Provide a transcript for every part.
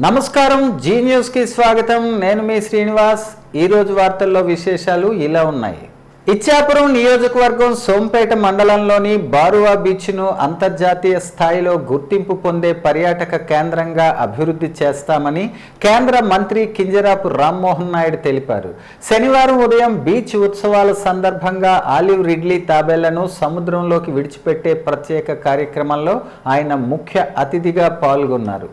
నమస్కారం, G news కి స్వాగతం. నేను మీ శ్రీనివాస్. ఈరోజు వార్తల్లో విశేషాలు ఇలా ఉన్నాయి. ఇచ్చాపురం నియోజకవర్గం సోంపేట మండలంలోని బారువా బీచ్ను అంతర్జాతీయ స్థాయిలో గుర్తింపు పొందే పర్యాటక కేంద్రంగా అభివృద్ధి చేస్తామని కేంద్ర మంత్రి కింజరాపు రామ్మోహన్ నాయుడు తెలిపారు. శనివారం ఉదయం బీచ్ ఉత్సవాల సందర్భంగా ఆలివ్ రిడ్లీ తాబేళ్లను సముద్రంలోకి విడిచిపెట్టే ప్రత్యేక కార్యక్రమంలో ఆయన ముఖ్య అతిథిగా పాల్గొన్నారు.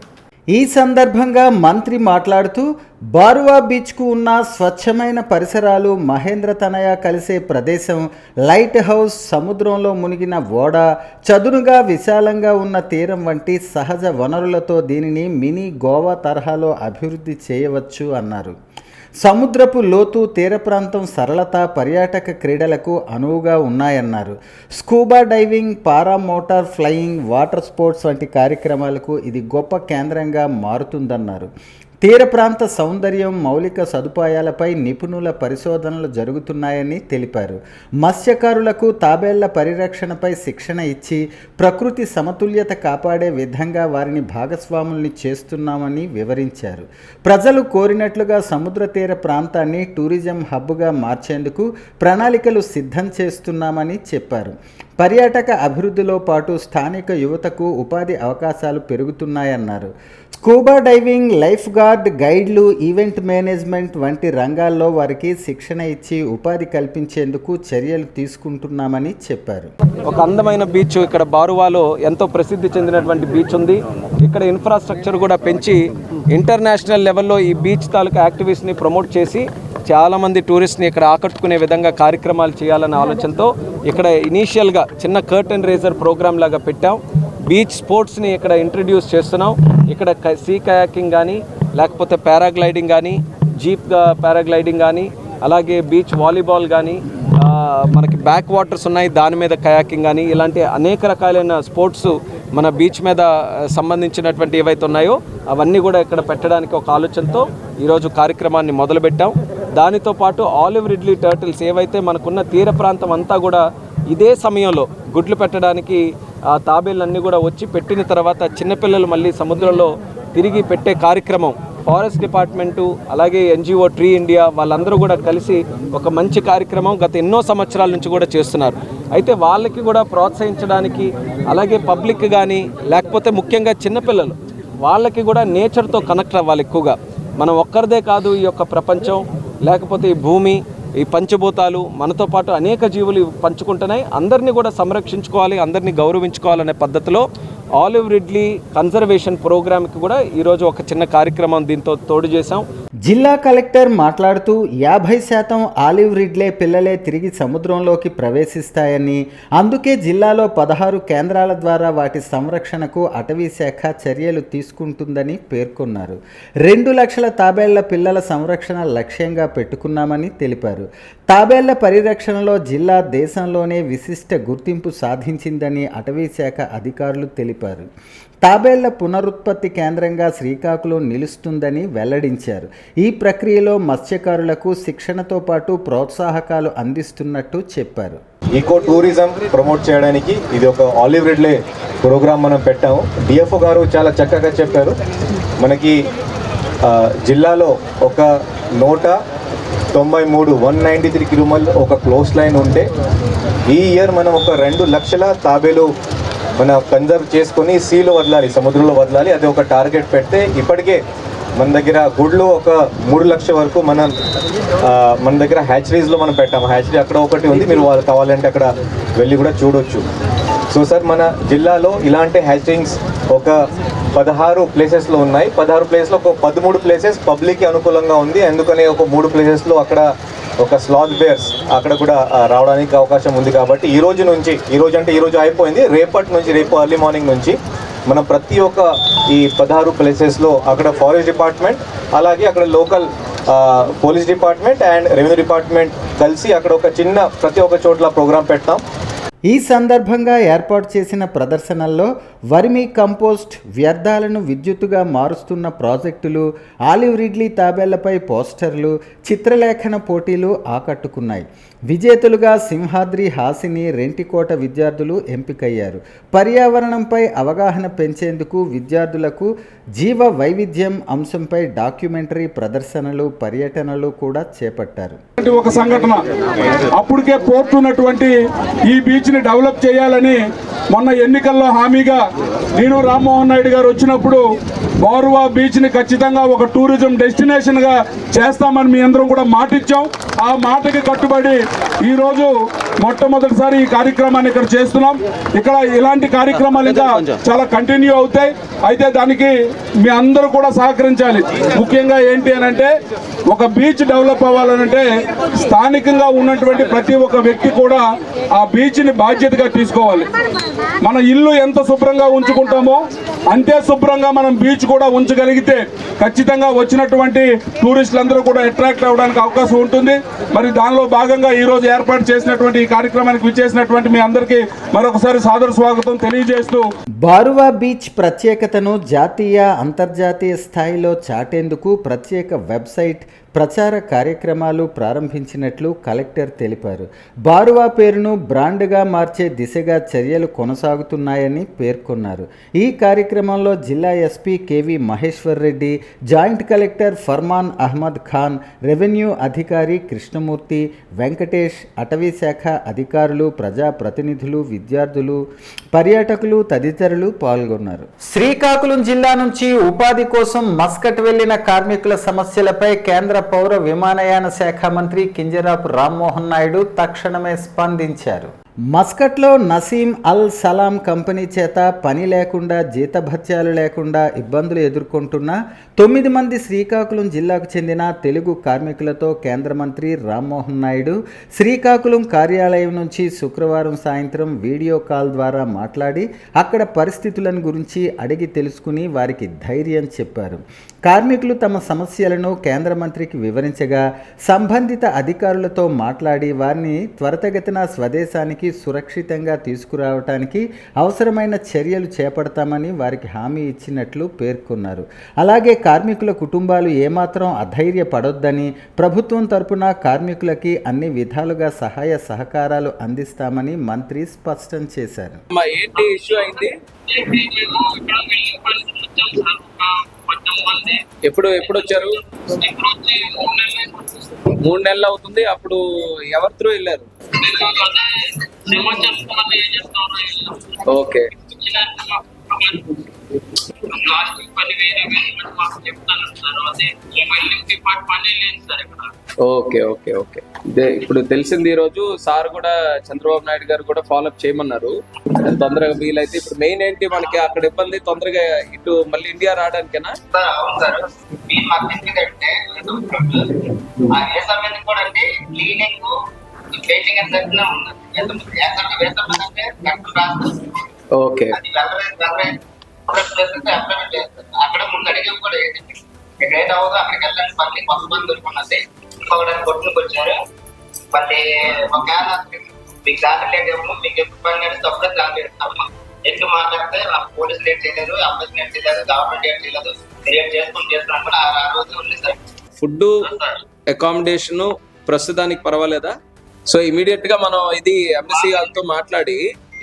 ఈ సందర్భంగా మంత్రి మాట్లాడుతూ బారువా బీచ్కు ఉన్న స్వచ్ఛమైన పరిసరాలు, మహేంద్ర తనయ కలిసే ప్రదేశం, లైట్ హౌస్, సముద్రంలో మునిగిన ఓడ, చదునుగా విశాలంగా ఉన్న తీరం వంటి సహజ వనరులతో దీనిని మినీ గోవా తరహాలో అభివృద్ధి చేయవచ్చు అన్నారు. సముద్రపు లోతు, తీర ప్రాంతం సరళత పర్యాటక క్రీడలకు అనువుగా ఉన్నాయన్నారు. స్కూబా డైవింగ్, పారా మోటార్ ఫ్లయింగ్, వాటర్ స్పోర్ట్స్ వంటి కార్యక్రమాలకు ఇది గొప్ప కేంద్రంగా మారుతుందన్నారు. తీర ప్రాంత సౌందర్యం, మౌలిక సదుపాయాలపై నిపుణుల పరిశోధనలు జరుగుతున్నాయని తెలిపారు. మత్స్యకారులకు తాబేళ్ల పరిరక్షణపై శిక్షణ ఇచ్చి ప్రకృతి సమతుల్యత కాపాడే విధంగా వారిని భాగస్వాముల్ని చేస్తున్నామని వివరించారు. ప్రజలు కోరినట్లుగా సముద్ర తీర ప్రాంతాన్ని టూరిజం హబ్గా మార్చేందుకు ప్రణాళికలు సిద్ధం చేస్తున్నామని చెప్పారు. పర్యాటక అభివృద్ధిలో పాటు స్థానిక యువతకు ఉపాధి అవకాశాలు పెరుగుతున్నాయన్నారు. స్కూబా డైవింగ్, లైఫ్ గార్డ్, గైడ్లు, ఈవెంట్ మేనేజ్మెంట్ వంటి రంగాల్లో వారికి శిక్షణ ఇచ్చి ఉపాధి కల్పించేందుకు చర్యలు తీసుకుంటున్నామని చెప్పారు. ఒక అందమైన బీచ్ ఇక్కడ బారువాలో ఎంతో ప్రసిద్ధి చెందినటువంటి బీచ్ ఉంది. ఇక్కడ ఇన్ఫ్రాస్ట్రక్చర్ కూడా పెంచి ఇంటర్నేషనల్ లెవెల్లో ఈ బీచ్ తాలూకా యాక్టివిటీస్ని ప్రమోట్ చేసి చాలామంది టూరిస్ట్ని ఇక్కడ ఆకట్టుకునే విధంగా కార్యక్రమాలు చేయాలనే ఆలోచనతో ఇక్కడ ఇనీషియల్గా చిన్న కర్టెన్ రేజర్ ప్రోగ్రామ్ లాగా పెట్టాం. బీచ్ స్పోర్ట్స్ని ఇక్కడ ఇంట్రడ్యూస్ చేస్తున్నాం. ఇక్కడ సీ కయాకింగ్ కానీ, లేకపోతే పారాగ్లైడింగ్ కానీ, జీప్ పారాగ్లైడింగ్ కానీ, అలాగే బీచ్ వాలీబాల్ కానీ, మనకి బ్యాక్ వాటర్స్ ఉన్నాయి దాని మీద కయాకింగ్ కానీ, ఇలాంటి అనేక రకాలైన స్పోర్ట్స్ మన బీచ్ మీద సంబంధించినటువంటి ఏవైతే ఉన్నాయో అవన్నీ కూడా ఇక్కడ పెట్టడానికి ఒక ఆలోచనతో ఈరోజు కార్యక్రమాన్ని మొదలుపెట్టాం. దానితో పాటు ఆలివ్ రిడ్లీ టర్టిల్స్ ఏవైతే మనకున్న తీర ప్రాంతం అంతా కూడా ఇదే సమయంలో గుడ్లు పెట్టడానికి ఆ తాబేళ్ళన్నీ కూడా వచ్చి పెట్టిన తర్వాత చిన్నపిల్లలు మళ్ళీ సముద్రంలో తిరిగి పెట్టే కార్యక్రమం ఫారెస్ట్ డిపార్ట్మెంటు, అలాగే ఎన్జిఓ ట్రీ ఇండియా వాళ్ళందరూ కూడా కలిసి ఒక మంచి కార్యక్రమం గత ఎన్నో సంవత్సరాల నుంచి కూడా చేస్తున్నారు. అయితే వాళ్ళకి కూడా ప్రోత్సహించడానికి, అలాగే పబ్లిక్ కానీ లేకపోతే ముఖ్యంగా చిన్నపిల్లలు వాళ్ళకి కూడా నేచర్తో కనెక్ట్ అవ్వాలి. ఎక్కువగా మనం ఒక్కరిదే కాదు, ఈ యొక్క ప్రపంచం లేకపోతే ఈ భూమి, ఈ పంచభూతాలు మనతో పాటు అనేక జీవులు పంచుకుంటున్నాయి. అందరినీ కూడా సంరక్షించుకోవాలి, అందరినీ గౌరవించుకోవాలనే పద్ధతిలో ఆలివ్ రిడ్లీ కన్జర్వేషన్ ప్రోగ్రామ్కి కూడా ఈరోజు ఒక చిన్న కార్యక్రమం దీంతో తోడు చేశాం. జిల్లా కలెక్టర్ మాట్లాడుతూ 50% ఆలివ్ రిడ్లే పిల్లలే తిరిగి సముద్రంలోకి ప్రవేశిస్తాయని, అందుకే జిల్లాలో 16 కేంద్రాల ద్వారా వాటి సంరక్షణకు అటవీ శాఖ చర్యలు తీసుకుంటుందని పేర్కొన్నారు. 2 లక్షల తాబేళ్ల పిల్లల సంరక్షణ లక్ష్యంగా పెట్టుకున్నామని తెలిపారు. తాబేళ్ల పరిరక్షణలో జిల్లా దేశంలోనే విశిష్ట గుర్తింపు సాధించిందని అటవీ శాఖ అధికారులు తెలిపారు. తాబేళ్ల పునరుత్పత్తి కేంద్రంగా శ్రీకాకుళం నిలుస్తుందని వెల్లడించారు. ఈ ప్రక్రియలో మత్స్యకారులకు శిక్షణతో పాటు ప్రోత్సాహకాలు అందిస్తున్నట్టు చెప్పారు. ఈకో టూరిజం ప్రమోట్ చేయడానికి ఇది ఒక ఆలివ్ రిడ్లే ప్రోగ్రామ్ మనం పెట్టాము. డిఎఫ్ఓ గారు చాలా చక్కగా చెప్పారు. మనకి జిల్లాలో ఒక 193 కిలోమీటర్లు ఒక క్లోజ్ లైన్ ఉంటే ఈ ఇయర్ మనం ఒక 2 లక్షల తాబేలు మన కన్జర్వ్ చేసుకొని సీలో వదలాలి, సముద్రంలో వదలాలి. అది ఒక టార్గెట్ పెడితే ఇప్పటికే మన దగ్గర గుడ్లు ఒక 3 లక్షల వరకు మన దగ్గర హ్యాచరీస్లో మనం పెట్టాము. హ్యాచరీ అక్కడ ఒకటి ఉంది, మీరు వాళ్ళు కావాలంటే అక్కడ వెళ్ళి కూడా చూడొచ్చు. సో సార్, మన జిల్లాలో ఇలాంటి హ్యాచరింగ్స్ ఒక 16 ప్లేసెస్లో ఉన్నాయి. 16 ప్లేస్లో ఒక 13 ప్లేసెస్ పబ్లిక్కి అనుకూలంగా ఉంది. అందుకని ఒక 3 ప్లేసెస్లో అక్కడ ఒక స్లాత్ బేర్స్ అక్కడ కూడా రావడానికి అవకాశం ఉంది. కాబట్టి ఈరోజు అయిపోయింది, రేపు ఎర్లీ మార్నింగ్ నుంచి మనం ప్రతి ఒక్క ఈ 16 ప్లేసెస్లో అక్కడ ఫారెస్ట్ డిపార్ట్మెంట్, అలాగే అక్కడ local police department and revenue department కలిసి అక్కడ ఒక చిన్న ప్రతి ఒక్క చోట్ల ప్రోగ్రాం పెడతాం. ఈ సందర్భంగా ఏర్పాటు చేసిన ప్రదర్శనల్లో వర్మీ కంపోస్ట్, వ్యర్థాలను విద్యుత్తుగా మారుస్తున్న ప్రాజెక్టులు, ఆలివ్ రిడ్లీ తాబేళ్లపై పోస్టర్లు, చిత్రలేఖన పోటీలు ఆకట్టుకున్నాయి. విజేతలుగా సింహాద్రి, హాసిని, రెంటికోట విద్యార్థులు ఎంపికయ్యారు. పర్యావరణంపై అవగాహన పెంచేందుకు విద్యార్థులకు జీవ వైవిధ్యం అంశంపై డాక్యుమెంటరీ ప్రదర్శనలు, పర్యటనలు కూడా చేపట్టారు. ఒక సంఘటన అప్పటికే పోర్టు ఉన్నటువంటి ఈ బీచ్ ని డెవలప్ చేయాలని మొన్న ఎన్నికల్లో హామీగా నేను రామ్మోహన్ నాయుడు గారు వచ్చినప్పుడు బారువా బీచ్ ని ఖచ్చితంగా ఒక టూరిజం డెస్టినేషన్ గా చేస్తామని మీ అందరం కూడా మాట ఇచ్చాం. ఆ మాటకి కట్టుబడి ఈ రోజు మొట్టమొదటిసారి ఈ కార్యక్రమాన్ని ఇక్కడ చేస్తున్నాం. ఇక్కడ ఇలాంటి కార్యక్రమాలు ఇంకా చాలా కంటిన్యూ అవుతాయి. అయితే దానికి మీ అందరూ కూడా సహకరించాలి. ముఖ్యంగా ఏంటి అని అంటే, ఒక బీచ్ డెవలప్ అవ్వాలనంటే స్థానికంగా ఉన్నటువంటి ప్రతి ఒక్క వ్యక్తి కూడా ఆ బీచ్ ని బాధ్యతగా తీసుకోవాలి. మన ఇల్లు ఎంత శుభ్రంగా ఉంచుకుంటామో అంతే శుభ్రంగా మనం బీచ్ కూడా ఉంచగలిగితే ఖచ్చితంగా వచ్చినటువంటి టూరిస్టులందరూ కూడా అట్రాక్ట్ అవ్వడానికి అవకాశం ఉంటుంది. మరి దానిలో భాగంగా ఈ రోజు ఏర్పాటు చేసినటువంటి ఈ కార్యక్రమానికి విచ్చేసినటువంటి మీ అందరికీ మరొకసారి సాదర స్వాగతం తెలియజేస్తూ, బారువా బీచ్ ప్రత్యేకతను జాతీయ, అంతర్జాతీయ స్థాయిలో చాటేందుకు ప్రత్యేక వెబ్సైట్, ప్రచార కార్యక్రమాలు ప్రారంభించినట్లు కలెక్టర్ తెలిపారు. బారువా పేరును బ్రాండ్గా మార్చే దిశగా చర్యలు కొనసాగుతున్నాయని పేర్కొన్నారు. ఈ కార్యక్రమంలో జిల్లా SP KV Maheshwar Reddy, joint collector Farman Ahmed Khan, revenue అధికారి కృష్ణమూర్తి, వెంకటేష్, అటవీ శాఖ అధికారులు, ప్రజాప్రతినిధులు, విద్యార్థులు, పర్యాటకులు తదితరులు పాల్గొన్నారు. శ్రీకాకుళం జిల్లా నుంచి ఉపాధి కోసం మస్కట్ వెళ్లిన కార్మికుల సమస్యలపై కేంద్ర పౌర విమానయాన శాఖ మంత్రి కింజరాపు రామ్మోహన్ నాయుడు తక్షణమే స్పందించారు. మస్కట్లో నసీం అల్ సలాం కంపెనీ చేత పని లేకుండా, జీతభత్యాలు లేకుండా ఇబ్బందులు ఎదుర్కొంటున్న 9 మంది శ్రీకాకుళం జిల్లాకు చెందిన తెలుగు కార్మికులతో కేంద్ర మంత్రి రామ్మోహన్ నాయుడు శ్రీకాకుళం కార్యాలయం నుంచి శుక్రవారం సాయంత్రం వీడియో కాల్ ద్వారా మాట్లాడి అక్కడ పరిస్థితులను గురించి అడిగి తెలుసుకుని వారికి ధైర్యం చెప్పారు. కార్మికులు తమ సమస్యలను కేంద్ర మంత్రికి వివరించగా సంబంధిత అధికారులతో మాట్లాడి వారిని త్వరితగతిన స్వదేశానికి సురక్షితంగా తీసుకురావడానికి అవసరమైన చర్యలు చేపడతామని వారికి హామీ ఇచ్చినట్లు పేర్కొన్నారు. అలాగే కార్మికుల కుటుంబాలు ఏమాత్రం అధైర్యపడొద్దని, ప్రభుత్వం తరపున కార్మికులకి అన్ని విధాలుగా సహాయ సహకారాలు అందిస్తామని మంత్రి స్పష్టం చేశారు. ఎప్పుడు వచ్చారు? 3 నెలలు అవుతుంది. అప్పుడు ఎవరి త్రూ వెళ్ళారు? ఓకే ఓకే ఓకే ఓకే ఇప్పుడు తెలిసింది. ఈ రోజు సార్ కూడా చంద్రబాబు నాయుడు గారు కూడా ఫాలోఅప్ చేయమన్నారు. తొందరగా వీలైతే ఇప్పుడు మెయిన్ ఏంటి మనకి అక్కడ ఇబ్బంది, తొందరగా ఇటు మళ్ళీ ఇండియా రావడానికేనా? ఓకే అక్కడ ముందు అడిగి కూడా ఇక్కడ ఏదో అక్కడికి వెళ్ళండి, మళ్ళీ కొంతమంది దొరుకున్నది ఇంకొకటి కొట్టుకు వచ్చారు. మళ్ళీ ఒకవేళ మీకు దాఖలేదేమో మీకు ఎప్పుడు పని నడిస్తే అప్పుడే దాఖలేస్తాము. ఎక్కువ మాట్లాడితే పోలీసులు ఏం చేయలేదు, అబ్బాయి ఏం చేయలేదు, గవర్నమెంట్ ఏం చేయలేదు, మీరు ఏం చేస్తున్నాం కూడా ఆ రోజు ఉంది సార్. ఫుడ్, అకామిడేషన్ ప్రస్తుతానికి పర్వాలేదా? సో ఇమీడియట్ గా మనం ఇది ఎంబసీ వాళ్ళతో మాట్లాడి,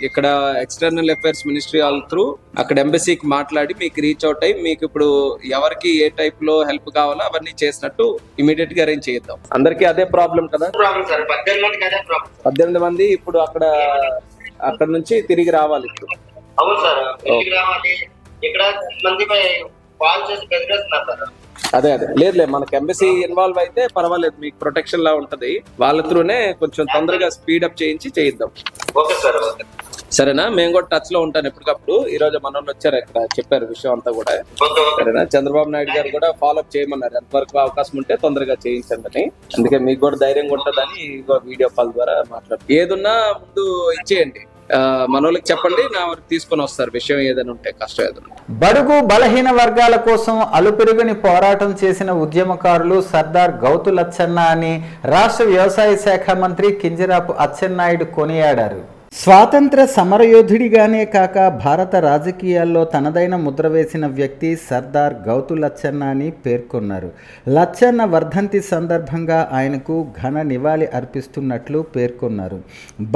ఇక్కడ ఎక్స్టర్నల్ అఫైర్స్ మినిస్ట్రీ వాళ్ళ త్రూ అక్కడ ఎంబసీకి మాట్లాడి మీకు రీచ్ అవుట్ అయ్యి మీకు ఇప్పుడు ఎవరికి ఏ టైప్ లో హెల్ప్ కావాలో అవన్నీ చేసినట్టు ఇమీడియట్ గా అరేంజ్ చేద్దాం. అందరికి అదే ప్రాబ్లం కదా? 18 మంది ఇప్పుడు అక్కడ నుంచి తిరిగి రావాలి ఇప్పుడు. అవును సార్, తిరిగి రావాలి. ఇక్కడ మంది కాల్ చేసి బెదిరిస్తున్నారు సార్. అదే లేదు, మనకి ఎంబసీ ఇన్వాల్వ్ అయితే పర్వాలేదు, మీకు ప్రొటెక్షన్ లా ఉంటది. వాళ్ళ త్రూనే కొంచెం తొందరగా స్పీడప్ చేయిద్దాం. Okay sir, okay. సరేనా? మేము కూడా టచ్ లో ఉంటాను ఎప్పటికప్పుడు. ఈ రోజు మన వాళ్ళు వచ్చారు, ఇక్కడ చెప్పారు విషయం అంతా కూడా. సరేనా? చంద్రబాబు నాయుడు గారు కూడా ఫాలోఅప్ చేయమన్నారు, ఎంతవరకు అవకాశం ఉంటే తొందరగా చేయించండి అని. అందుకే మీకు కూడా ధైర్యంగా ఉంటుందని వీడియో కాల్ ద్వారా మాట్లాడు. ఏదున్నా ముందు ఇచ్చేయండి, మనోళ్ళకి చెప్పండి, నా వరకు తీసుకొని వస్తారు విషయం ఏదైనా ఉంటే, కష్టం ఏదైనా. బడుగు బలహీన వర్గాల కోసం అలుపెరుగని పోరాటం చేసిన ఉద్యమకారులు సర్దార్ గౌతు లచ్చన్న అని రాష్ట్ర వ్యవసాయ శాఖ మంత్రి కింజరాపు అచ్చెన్నాయుడు కొనియాడారు. స్వాతంత్ర సమరయోధుడిగానే కాక భారత రాజకీయాల్లో తనదైన ముద్ర వేసిన వ్యక్తి సర్దార్ గౌతు లచ్చన్న అని పేర్కొన్నారు. లచ్చన్న వర్ధంతి సందర్భంగా ఆయనకు ఘన నివాళి అర్పిస్తున్నట్లు పేర్కొన్నారు.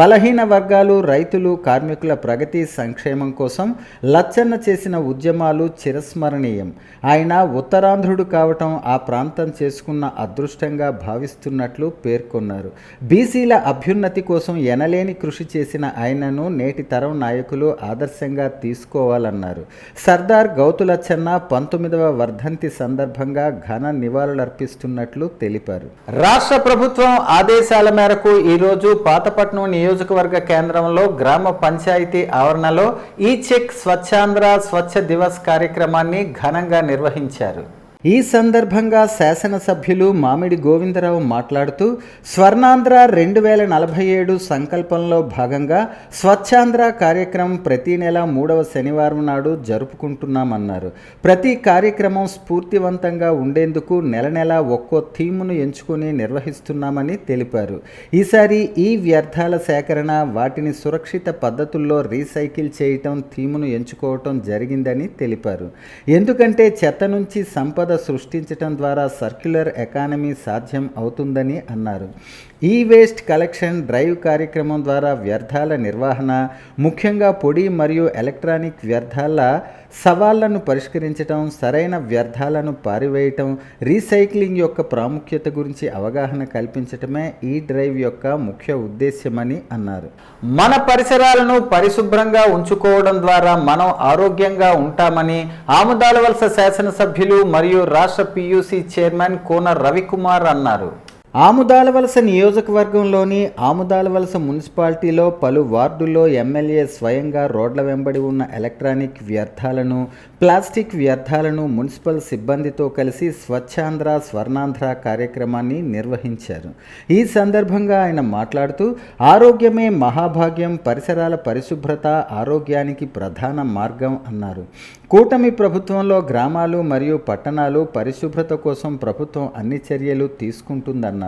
బలహీన వర్గాలు, రైతులు, కార్మికుల ప్రగతి, సంక్షేమం కోసం లచ్చన్న చేసిన ఉద్యమాలు చిరస్మరణీయం. ఆయన ఉత్తరాంధ్రుడు కావటం ఆ ప్రాంతం చేసుకున్న అదృష్టంగా భావిస్తున్నట్లు పేర్కొన్నారు. బీసీల అభ్యున్నతి కోసం ఎనలేని కృషి చేసిన ఆయనను నేటి తరం నాయకులు ఆదర్శంగా తీసుకోవాలన్నారు. సర్దార్ గౌతు లచ్చన్న 19వ వర్ధంతి సందర్భంగా ఘన నివాళులర్పిస్తున్నట్లు తెలిపారు. రాష్ట్ర ప్రభుత్వం ఆదేశాల మేరకు ఈరోజు పాతపట్నం నియోజకవర్గ కేంద్రంలో గ్రామ పంచాయతీ ఆవరణలో ఈ చెక్ స్వచ్ఛాంధ్ర స్వచ్ఛ దివస్ కార్యక్రమాన్ని ఘనంగా నిర్వహించారు. ఈ సందర్భంగా శాసనసభ్యులు మామిడి గోవిందరావు మాట్లాడుతూ స్వర్ణాంధ్ర 2047 సంకల్పంలో భాగంగా స్వచ్ఛాంధ్ర కార్యక్రమం ప్రతి నెల 3వ శనివారం నాడు జరుపుకుంటున్నామన్నారు. ప్రతి కార్యక్రమం స్ఫూర్తివంతంగా ఉండేందుకు నెల నెల ఒక్కో థీమును ఎంచుకొని నిర్వహిస్తున్నామని తెలిపారు. ఈసారి ఈ వ్యర్థాల సేకరణ, వాటిని సురక్షిత పద్ధతుల్లో రీసైకిల్ చేయటం థీమును ఎంచుకోవటం జరిగిందని తెలిపారు. ఎందుకంటే చెత్త నుంచి సంపద సృష్టించటం ద్వారా సర్క్యులర్ ఎకానమీ సాధ్యం అవుతుందని అన్నారు. ఈ వేస్ట్ కలెక్షన్ డ్రైవ్ కార్యక్రమం ద్వారా వ్యర్థాల నిర్వహణ, ముఖ్యంగా పొడి మరియు ఎలక్ట్రానిక్ వ్యర్థాల సవాళ్లను పరిష్కరించడం, సరైన వ్యర్థాలను పారివేయటం, రీసైక్లింగ్ యొక్క ప్రాముఖ్యత గురించి అవగాహన కల్పించటమే ఈ డ్రైవ్ యొక్క ముఖ్య ఉద్దేశ్యమని అన్నారు. మన పరిసరాలను పరిశుభ్రంగా ఉంచుకోవడం ద్వారా మనం ఆరోగ్యంగా ఉంటామని ఆముదాలవలస శాసనసభ్యులు మరియు రాష్ట్ర PUC చైర్మన్ కోన రవికుమార్ అన్నారు. ఆముదాలవలస నియోజకవర్గంలోని ఆముదాలవలస మున్సిపాలిటీలో పలు వార్డుల్లో ఎమ్మెల్యే స్వయంగా రోడ్ల వెంబడి ఉన్న ఎలక్ట్రానిక్ వ్యర్థాలను, ప్లాస్టిక్ వ్యర్థాలను మున్సిపల్ సిబ్బందితో కలిసి స్వచ్ఛాంధ్ర స్వర్ణాంధ్ర కార్యక్రమాన్ని నిర్వహించారు. ఈ సందర్భంగా ఆయన మాట్లాడుతూ ఆరోగ్యమే మహాభాగ్యం, పరిసరాల పరిశుభ్రత ఆరోగ్యానికి ప్రధాన మార్గం అన్నారు. కూటమి ప్రభుత్వంలో గ్రామాలు మరియు పట్టణాలు పరిశుభ్రత కోసం ప్రభుత్వం అన్ని చర్యలు తీసుకుంటుందన్నారు.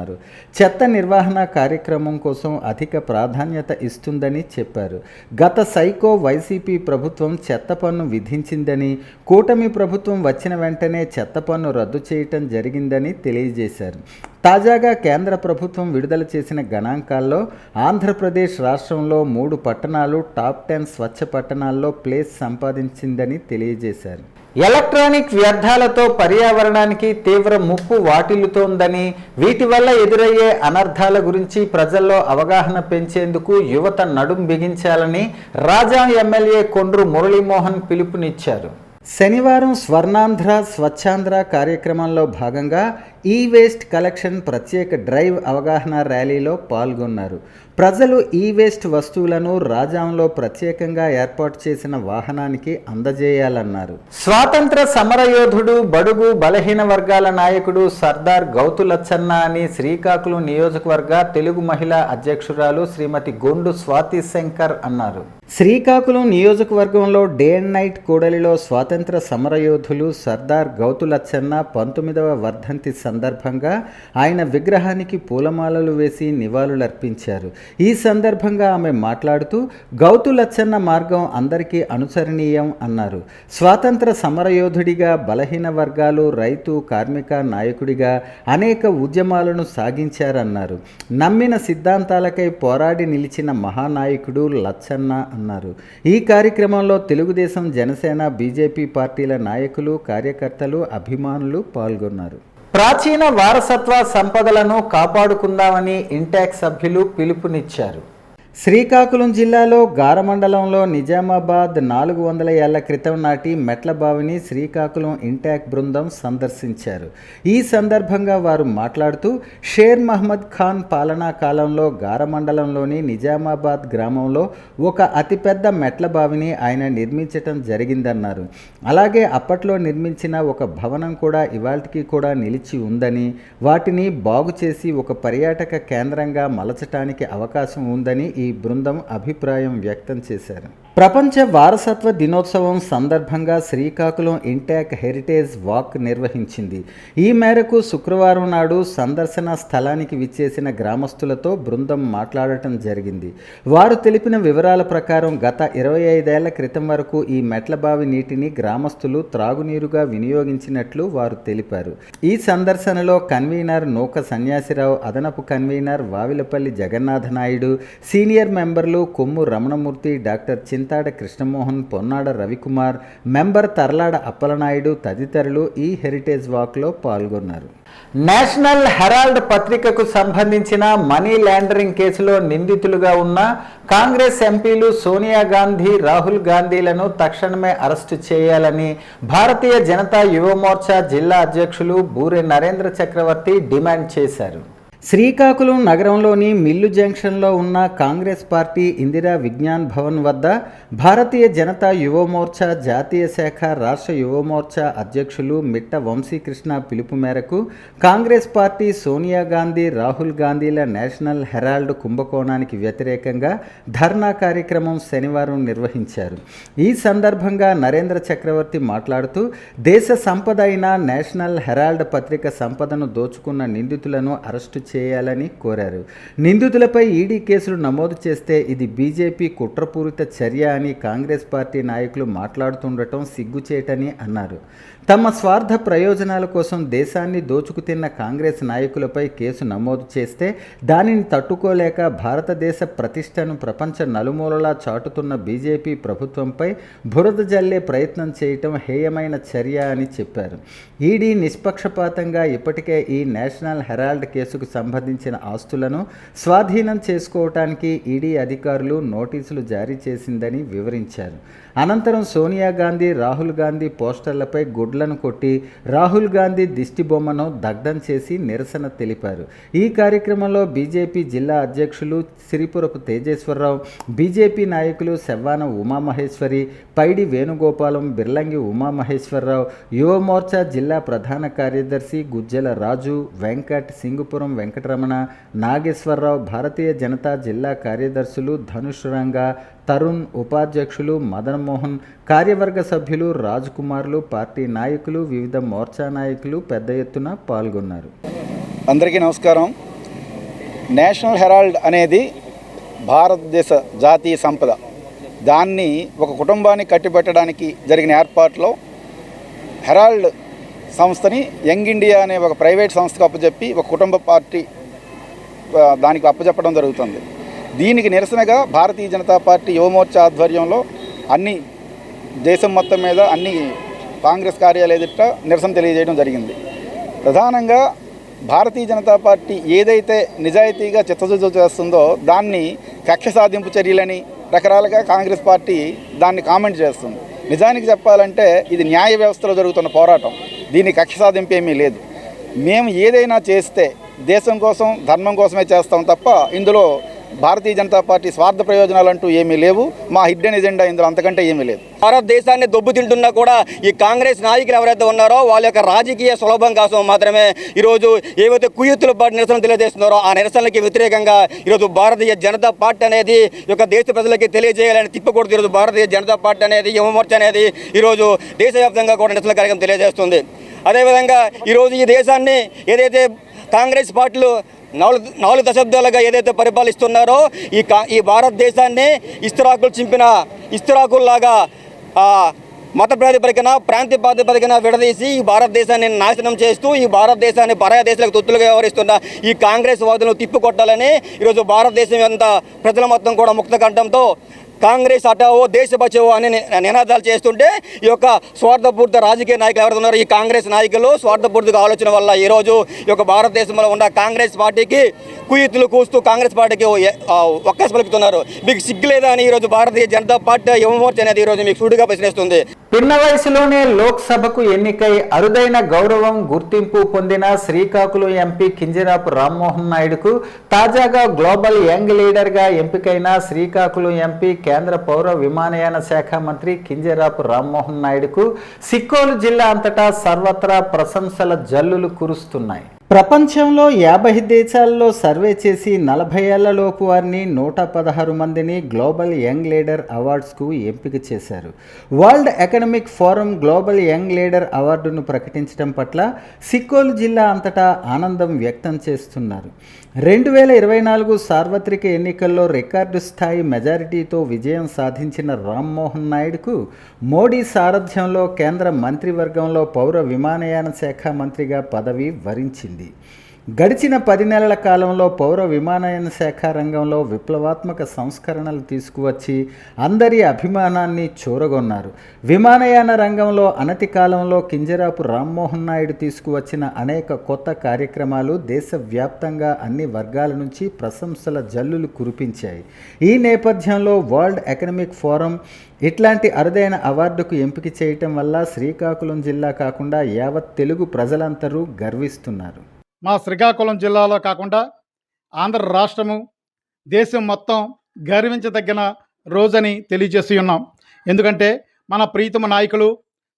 చెత్త నిర్వహణ కార్యక్రమం కోసం అధిక ప్రాధాన్యత ఇస్తుందని చెప్పారు. గత సైకో వైసీపీ ప్రభుత్వం చెత్త పన్ను విధించిందని, కూటమి ప్రభుత్వం వచ్చిన వెంటనే చెత్త పన్ను రద్దు చేయటం జరిగిందని తెలియజేశారు. తాజాగా కేంద్ర ప్రభుత్వం విడుదల చేసిన గణాంకాల్లో ఆంధ్రప్రదేశ్ రాష్ట్రంలో 3 పట్టణాలు టాప్ 10 స్వచ్ఛ పట్టణాల్లో ప్లేస్ సంపాదించిందని తెలియజేశారు. ఎలక్ట్రానిక్ వ్యర్థాలతో పర్యావరణానికి తీవ్ర ముప్పు వాటిల్లుతోందని, వీటి వల్ల ఎదురయ్యే అనర్థాల గురించి ప్రజల్లో అవగాహన పెంచేందుకు యువత నడుం బిగించాలని రాజాం ఎమ్మెల్యే కొండ్రు మురళీమోహన్ పిలుపునిచ్చారు. శనివారం స్వర్ణాంధ్ర స్వచ్ఛాంధ్ర కార్యక్రమంలో భాగంగా ఈ వేస్ట్ కలెక్షన్ ప్రత్యేక డ్రైవ్ అవగాహన ర్యాలీలో పాల్గొన్నారు. ప్రజలు ఈ వేస్ట్ వస్తువులను రాజాంలో ప్రత్యేకంగా ఏర్పాటు చేసిన వాహనానికి అందజేయాలన్నారు. స్వాతంత్ర సమరయోధుడు, బడుగు బలహీన వర్గాల నాయకుడు సర్దార్ గౌతు లచ్చన్న అని శ్రీకాకుళం నియోజకవర్గ తెలుగు మహిళా అధ్యక్షురాలు శ్రీమతి గొండు స్వాతి శంకర్ అన్నారు. శ్రీకాకుళం నియోజకవర్గంలో డే అండ్ నైట్ కూడలిలో స్వాతంత్ర సమరయోధులు సర్దార్ గౌతు లచ్చన్న 19వ వర్ధంతి సందర్భంగా ఆయన విగ్రహానికి పూలమాలలు వేసి నివాళులర్పించారు. ఈ సందర్భంగా ఆమె మాట్లాడుతూ గౌతు లచ్చన్న మార్గం అందరికీ అనుసరణీయం అన్నారు. స్వాతంత్ర సమరయోధుడిగా, బలహీన వర్గాలు, రైతు, కార్మిక నాయకుడిగా అనేక ఉద్యమాలను సాగించారన్నారు. నమ్మిన సిద్ధాంతాలకై పోరాడి నిలిచిన మహానాయకుడు లచ్చన్న అన్నారు. ఈ కార్యక్రమంలో తెలుగుదేశం, జనసేన, బీజేపీ పార్టీల నాయకులు, కార్యకర్తలు, అభిమానులు పాల్గొన్నారు. ప్రాచీన వారసత్వ సంపదలను కాపాడుకుందామని ఇంటాక్ సభ్యులు పిలుపునిచ్చారు. శ్రీకాకుళం జిల్లాలో గార మండలంలో నిజామాబాద్ 400 ఏళ్ల క్రితం నాటి మెట్ల బావిని శ్రీకాకుళం ఇంటాక్ బృందం సందర్శించారు. ఈ సందర్భంగా వారు మాట్లాడుతూ షేర్ మహమ్మద్ ఖాన్ పాలనా కాలంలో గార మండలంలోని నిజామాబాద్ గ్రామంలో ఒక అతిపెద్ద మెట్ల బావిని ఆయన నిర్మించటం జరిగిందన్నారు. అలాగే అప్పట్లో నిర్మించిన ఒక భవనం కూడా ఇవాల్టికి కూడా నిలిచి ఉందని, వాటిని బాగు చేసి ఒక పర్యాటక కేంద్రంగా మలచటానికి అవకాశం ఉందని ఈ బృందం అభిప్రాయం వ్యక్తం చేశారు. ప్రపంచ వారసత్వ దినోత్సవం సందర్భంగా శ్రీకాకుళం ఇంటాక్ హెరిటేజ్ వాక్ నిర్వహించింది. ఈ మేరకు శుక్రవారం నాడు సందర్శన స్థలానికి విచ్చేసిన గ్రామస్తులతో బృందం మాట్లాడటం జరిగింది. వారు తెలిపిన వివరాల ప్రకారం గత 25 ఏళ్ల క్రితం వరకు ఈ మెట్లబావి నీటిని గ్రామస్తులు త్రాగునీరుగా వినియోగించినట్లు వారు తెలిపారు. ఈ సందర్శనలో కన్వీనర్ నూక సన్యాసిరావు, అదనపు కన్వీనర్ వావిలపల్లి జగన్నాథ నాయుడు, సీనియర్ మెంబర్లు కొమ్ము రమణమూర్తి, డాక్టర్ చింతాడ కృష్ణమోహన్, పొన్నాడ రవికుమార్, మెంబర్ తర్లాడ అప్పలనాయుడు తదితరులు ఈ హెరిటేజ్ వాక్లో పాల్గొన్నారు. నేషనల్ హెరాల్డ్ పత్రికకు సంబంధించిన మనీ లాండరింగ్ కేసులో నిందితులుగా ఉన్న కాంగ్రెస్ ఎంపీలు సోనియా గాంధీ, రాహుల్ గాంధీలను తక్షణమే అరెస్టు చేయాలని భారతీయ జనతా యువ మోర్చా జిల్లా అధ్యక్షులు బూరె నరేంద్ర చక్రవర్తి డిమాండ్ చేశారు. శ్రీకాకుళం నగరంలోని మిల్లు జంక్షన్లో ఉన్న కాంగ్రెస్ పార్టీ ఇందిరా విజ్ఞాన్ భవన్ వద్ద భారతీయ జనతా యువ మోర్చా జాతీయ శాఖ రాష్ట్ర యువ మోర్చా అధ్యక్షులు మిట్ట వంశీకృష్ణ పిలుపు మేరకు కాంగ్రెస్ పార్టీ సోనియా గాంధీ, రాహుల్ గాంధీల నేషనల్ హెరాల్డ్ కుంభకోణానికి వ్యతిరేకంగా ధర్నా కార్యక్రమం శనివారం నిర్వహించారు. ఈ సందర్భంగా నరేంద్ర చక్రవర్తి మాట్లాడుతూ దేశ సంపద అయిన నేషనల్ హెరాల్డ్ పత్రిక సంపదను దోచుకున్న నిందితులను అరెస్టు చేయాలని కోరారు. నిందితులపై ఈడీ కేసులు నమోదు చేస్తే ఇది బీజేపీ కుట్రపూరిత చర్య అని కాంగ్రెస్ పార్టీ నాయకులు మాట్లాడుతుండటం సిగ్గుచేటని అన్నారు. తమ స్వార్థ ప్రయోజనాల కోసం దేశాన్ని దోచుకుతిన్న కాంగ్రెస్ నాయకులపై కేసు నమోదు చేస్తే దానిని తట్టుకోలేక భారతదేశ ప్రతిష్టను ప్రపంచ నలుమూలలా చాటుతున్న బీజేపీ ప్రభుత్వంపై బురద జల్లే ప్రయత్నం చేయటం హేయమైన చర్య అని చెప్పారు. ఈడీ నిష్పక్షపాతంగా ఇప్పటికే ఈ నేషనల్ హెరాల్డ్ కేసుకు సంబంధించిన ఆస్తులను స్వాధీనం చేసుకోవటానికి ఈడీ అధికారులు నోటీసులు జారీ చేసిందని వివరించారు. అనంతరం సోనియా గాంధీ, రాహుల్ గాంధీ పోస్టర్లపై గుడ్లను కొట్టి రాహుల్ గాంధీ దిష్టి బొమ్మను దగ్ధం చేసి నిరసన తెలిపారు. ఈ కార్యక్రమంలో బీజేపీ జిల్లా అధ్యక్షులు సిరిపురపు తేజేశ్వరరావు, బీజేపీ నాయకులు సెవ్వాన ఉమామహేశ్వరి, పైడి వేణుగోపాలం, బిర్లంగి ఉమామహేశ్వరరావు, యువ మోర్చా జిల్లా ప్రధాన కార్యదర్శి గుజ్జల రాజు, వెంకట్, సింగుపురం వెంకటరమణ, నాగేశ్వరరావు, భారతీయ జనతా జిల్లా కార్యదర్శులు ధనుష్ రంగా, తరుణ్, ఉపాధ్యక్షులు మదన్ మోహన్, కార్యవర్గ సభ్యులు రాజ్ కుమార్లు, పార్టీ నాయకులు, వివిధ మోర్చా నాయకులు పెద్ద ఎత్తున పాల్గొన్నారు. అందరికీ నమస్కారం. నేషనల్ హెరాల్డ్ అనేది భారతదేశ జాతీయ సంపద. దాన్ని ఒక కుటుంబాన్ని కట్టిపెట్టడానికి జరిగిన ఏర్పాట్లో హెరాల్డ్ సంస్థని యంగ్ ఇండియా అనే ఒక ప్రైవేట్ సంస్థకు అప్పచెప్పి ఒక కుటుంబ పార్టీ దానికి అప్పచెప్పడం జరుగుతుంది. దీనికి నిరసనగా భారతీయ జనతా పార్టీ యువమోర్చా ఆధ్వర్యంలో అన్ని దేశం మొత్తం మీద అన్ని కాంగ్రెస్ కార్యాలయ ఎదుట నిరసన తెలియజేయడం జరిగింది. ప్రధానంగా భారతీయ జనతా పార్టీ ఏదైతే నిజాయితీగా చిత్తశుద్ధి చేస్తుందో దాన్ని కక్ష సాధింపు చర్యలని రకరకాలుగా కాంగ్రెస్ పార్టీ దాన్ని కామెంట్ చేస్తుంది. నిజానికి చెప్పాలంటే ఇది న్యాయ వ్యవస్థలో జరుగుతున్న పోరాటం. దీన్ని కక్ష సాధింపు ఏమీ లేదు. మేము ఏదైనా చేస్తే దేశం కోసం, ధర్మం కోసమే చేస్తాం తప్ప ఇందులో భారతీయ జనతా పార్టీ స్వార్థ ప్రయోజనాలు అంటూ ఏమీ లేవు. మా హిడ్డెన్ ఎజెండా ఇందులో అంతకంటే ఏమీ లేదు. భారతదేశాన్ని దొబ్బుతింటున్నా కూడా ఈ కాంగ్రెస్ నాయకులు ఎవరైతే ఉన్నారో వాళ్ళ యొక్క రాజకీయ సులభం కోసం మాత్రమే ఈరోజు ఏవైతే కుయుత్తుల పాటు నిరసన తెలియజేస్తున్నారో ఆ నిరసనలకి వ్యతిరేకంగా ఈరోజు భారతీయ జనతా పార్టీ అనేది యొక్క దేశ ప్రజలకి తెలియజేయాలని తిప్పకూడదు. ఈరోజు భారతీయ జనతా పార్టీ అనేది, యువ మోర్చా అనేది ఈరోజు దేశవ్యాప్తంగా కూడా నిరసన కార్యక్రమం తెలియజేస్తుంది. అదేవిధంగా ఈరోజు ఈ దేశాన్ని ఏదైతే కాంగ్రెస్ పార్టీలు 4 దశాబ్దాలుగా ఏదైతే పరిపాలిస్తున్నారో ఈ భారతదేశాన్ని ఇస్తరాకులు చింపిన ఇస్తరాకుల్లాగా మత ప్రాతిపదికన, ప్రాంతీయ ప్రాతిపదికన విడదీసి ఈ భారతదేశాన్ని నాశనం చేస్తూ ఈ భారతదేశాన్ని పరాయ దేశాలకు తొత్తులుగా వ్యవహరిస్తున్న ఈ కాంగ్రెస్ వాదులను తిప్పికొట్టాలని ఈరోజు భారతదేశం అంతా ప్రజల మొత్తం కూడా ముక్త కంఠంతో కాంగ్రెస్ హటావో దేశ బచావో అనే నినాదాలు చేస్తుంటే ఈ యొక్క స్వార్థపూరిత రాజకీయ నాయకులు ఎవరు ఉన్నారో ఈ కాంగ్రెస్ నాయకులు స్వార్థపూరిత ఆలోచన వల్ల ఈరోజు ఈ యొక్క భారతదేశంలో ఉన్న కాంగ్రెస్ పార్టీకి కుయుత్తులు కూస్తూ కాంగ్రెస్ పార్టీకి ఒక్కసి పలుకుతున్నారు. మీకు సిగ్గులేదా అని ఈరోజు భారతీయ జనతా పార్టీ యువ మోర్చా అనేది ఈరోజు మీకు సూటిగా ప్రశ్నిస్తుంది. పిన్న వయసులోనే లోక్సభకు ఎన్నికై అరుదైన గౌరవం, గుర్తింపు పొందిన శ్రీకాకుళం ఎంపీ కింజరాపు రామ్మోహన్ నాయుడుకు తాజాగా గ్లోబల్ యంగ్ లీడర్గా ఎంపికైన శ్రీకాకుళం ఎంపీ, కేంద్ర పౌర విమానయాన శాఖ మంత్రి కింజరాపు రామ్మోహన్ నాయుడుకు సిక్కోలు జిల్లా అంతటా సర్వత్రా ప్రశంసల జల్లులు కురుస్తున్నాయి. ప్రపంచంలో 50 దేశాల్లో సర్వే చేసి 40 ఏళ్లలోపు వారిని 116 మందిని గ్లోబల్ యంగ్ లీడర్ అవార్డ్స్కు ఎంపిక చేశారు. World economic forum global young leader అవార్డును ప్రకటించడం పట్ల సిక్కోలు జిల్లా అంతటా ఆనందం వ్యక్తం చేస్తున్నారు. 2024 సార్వత్రిక ఎన్నికల్లో రికార్డు స్థాయి మెజారిటీతో విజయం సాధించిన రామ్మోహన్ నాయుడుకు మోడీ సారథ్యంలో కేంద్ర మంత్రివర్గంలో పౌర విమానయాన శాఖ మంత్రిగా పదవి వరించింది. గడిచిన 10 నెలల కాలంలో పౌర విమానయాన శాఖ రంగంలో విప్లవాత్మక సంస్కరణలు తీసుకువచ్చి అందరి అభిమానాన్ని చూరగొన్నారు. విమానయాన రంగంలో అనతి కాలంలో కింజరాపు రామ్మోహన్ నాయుడు తీసుకువచ్చిన అనేక కొత్త కార్యక్రమాలు దేశవ్యాప్తంగా అన్ని వర్గాల నుంచి ప్రశంసల జల్లులు కురిపించాయి. ఈ నేపథ్యంలో వరల్డ్ ఎకనామిక్ ఫోరం ఇట్లాంటి అరుదైన అవార్డుకు ఎంపిక చేయటం వల్ల శ్రీకాకుళం జిల్లా కాకుండా యావత్ తెలుగు ప్రజలందరూ గర్విస్తున్నారు. మా శ్రీకాకుళం జిల్లాలో కాకుండా ఆంధ్ర రాష్ట్రము దేశం మొత్తం గర్వించదగిన రోజని తెలియజేసి ఉన్నాం. ఎందుకంటే మన ప్రీతమ నాయకులు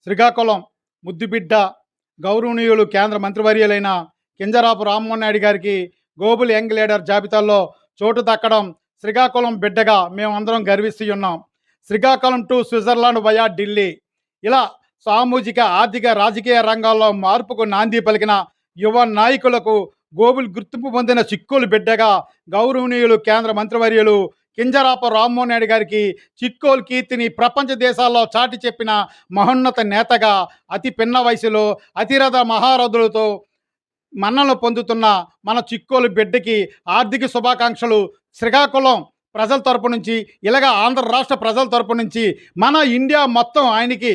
శ్రీకాకుళం ముద్దుబిడ్డ గౌరవనీయులు కేంద్ర మంత్రివర్యులైన కింజరాపు రామ్మోహన్ నాయుడు గారికి గ్లోబల్ యంగ్ లీడర్ జాబితాలో చోటు దక్కడం శ్రీకాకుళం బిడ్డగా మేమందరం గర్విస్తూ ఉన్నాం. Srikakulam to Switzerland via Delhi ఇలా సామాజిక ఆర్థిక రాజకీయ రంగాల్లో మార్పుకు నాంది పలికిన యువ నాయకులకు గ్లోబల్ గుర్తింపు పొందిన చిక్కోలు బిడ్డగా గౌరవనీయులు కేంద్ర మంత్రివర్యులు కింజరాపు రామ్మోహన్ నాయుడు గారికి చిక్కోలు కీర్తిని ప్రపంచ దేశాల్లో చాటి చెప్పిన మహోన్నత నేతగా అతి పిన్న వయసులో అతిరథ మహారథులతో మన్నలు పొందుతున్న మన చిక్కోలు బిడ్డకి ఆర్థిక శుభాకాంక్షలు శ్రీకాకుళం ప్రజల తరపు నుంచి, ఇలాగ ఆంధ్ర రాష్ట్ర ప్రజల తరపు నుంచి మన ఇండియా మొత్తం ఆయనకి